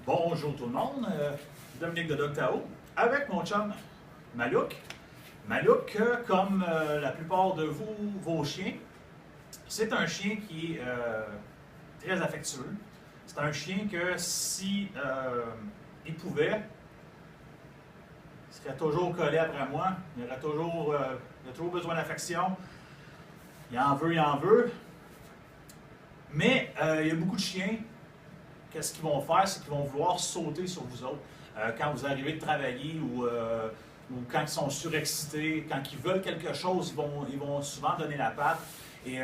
Bonjour tout le monde, Dominique de Doctao, avec mon chum Malouk. Malouk, comme la plupart de vous, vos chiens, c'est un chien qui est très affectueux. C'est un chien que si il pouvait, il serait toujours collé après moi. Il a toujours besoin d'affection. Il en veut. Mais il y a beaucoup de chiens. Qu'est-ce qu'ils vont faire? C'est qu'ils vont vouloir sauter sur vous autres. Quand vous arrivez de travailler ou quand ils sont surexcités, quand ils veulent quelque chose, ils vont souvent donner la patte. Et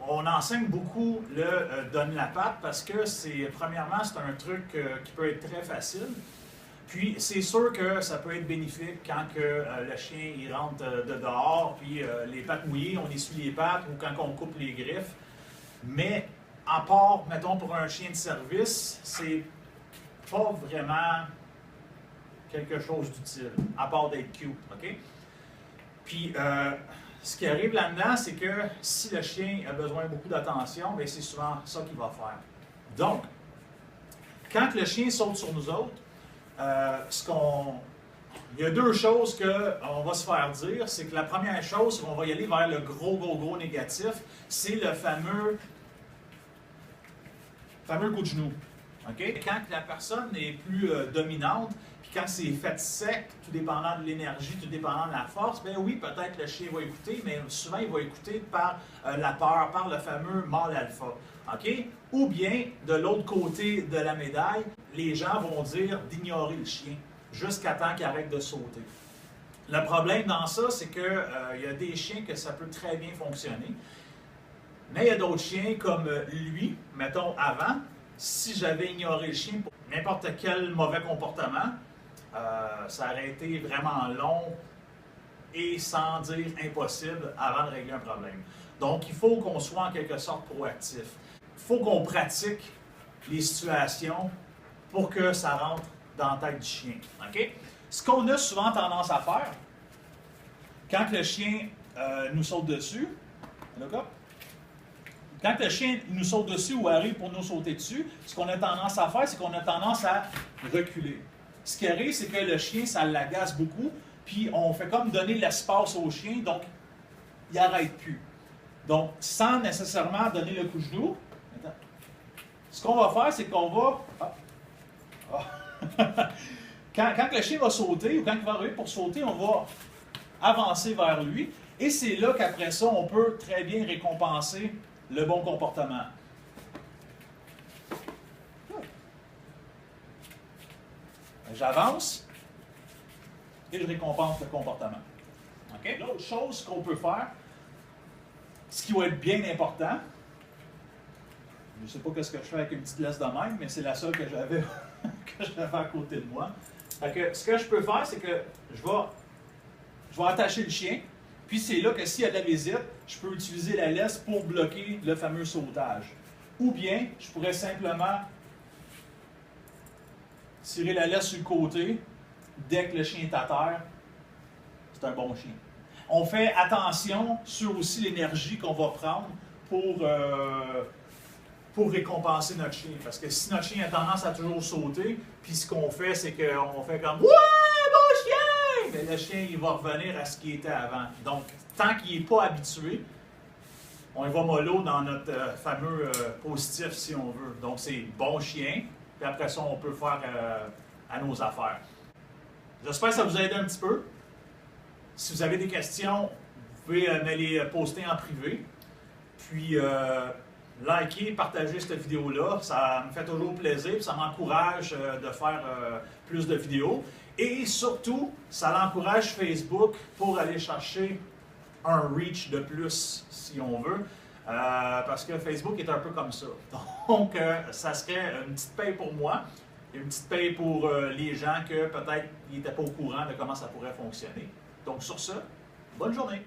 on enseigne beaucoup le donner la patte parce que premièrement, c'est un truc qui peut être très facile. Puis c'est sûr que ça peut être bénéfique quand le chien il rentre de dehors, puis les pattes mouillées, on essuie les pattes ou quand on coupe les griffes. Mais à part, mettons, pour un chien de service, c'est pas vraiment quelque chose d'utile, à part d'être cute, OK? Puis, ce qui arrive là-dedans, c'est que si le chien a besoin de beaucoup d'attention, bien, c'est souvent ça qu'il va faire. Donc, quand le chien saute sur nous autres, il y a deux choses qu'on va se faire dire. C'est que la première chose, c'est qu'on va y aller vers le gros négatif. C'est le fameux coup de genou. Okay? Quand la personne est plus dominante, puis quand c'est fait sec, tout dépendant de l'énergie, tout dépendant de la force, bien oui, peut-être le chien va écouter, mais souvent il va écouter par la peur, par le fameux mâle alpha. Okay? Ou bien, de l'autre côté de la médaille, les gens vont dire d'ignorer le chien jusqu'à temps qu'il arrête de sauter. Le problème dans ça, c'est qu'il y a des chiens que ça peut très bien fonctionner. Mais il y a d'autres chiens comme lui, mettons avant, si j'avais ignoré le chien pour n'importe quel mauvais comportement, ça aurait été vraiment long et sans dire impossible avant de régler un problème. Donc il faut qu'on soit en quelque sorte proactif. Il faut qu'on pratique les situations pour que ça rentre dans la tête du chien. Okay? Ce qu'on a souvent tendance à faire, quand le chien nous saute dessus, quand le chien nous saute dessus ou arrive pour nous sauter dessus, ce qu'on a tendance à faire, c'est qu'on a tendance à reculer. Ce qui arrive, c'est que le chien, ça l'agace beaucoup, puis on fait comme donner l'espace au chien, donc il n'arrête plus. Donc, sans nécessairement donner le coup de genou, ce qu'on va faire, c'est qu'on va... Quand le chien va sauter, ou quand il va arriver pour sauter, on va avancer vers lui, et c'est là qu'après ça, on peut très bien récompenser le bon comportement. J'avance et je récompense le comportement. Okay? L'autre chose qu'on peut faire, ce qui va être bien important, je ne sais pas ce que je fais avec une petite laisse de même, mais c'est la seule que j'avais à côté de moi. Ce que je peux faire, c'est que je vais attacher le chien. Puis c'est là que s'il y a de la visite, je peux utiliser la laisse pour bloquer le fameux sautage. Ou bien, je pourrais simplement tirer la laisse sur le côté. Dès que le chien est à terre, c'est un bon chien. On fait attention sur aussi l'énergie qu'on va prendre pour récompenser notre chien. Parce que si notre chien a tendance à toujours sauter, puis ce qu'on fait, c'est qu'on fait comme « Ouais, bon chien! » Mais le chien, il va revenir à ce qu'il était avant. Donc, tant qu'il n'est pas habitué, on y va mollo dans notre fameux positif, si on veut. Donc, c'est bon chien, puis après ça, on peut faire à nos affaires. J'espère que ça vous a aidé un petit peu. Si vous avez des questions, vous pouvez me les poster en privé. Puis, likez, partagez cette vidéo-là. Ça me fait toujours plaisir, puis ça m'encourage de faire plus de vidéos. Et surtout, ça l'encourage Facebook pour aller chercher un reach de plus, si on veut, parce que Facebook est un peu comme ça. Donc, ça serait une petite paye pour moi et une petite paye pour les gens que peut-être ils n'étaient pas au courant de comment ça pourrait fonctionner. Donc, sur ce, bonne journée!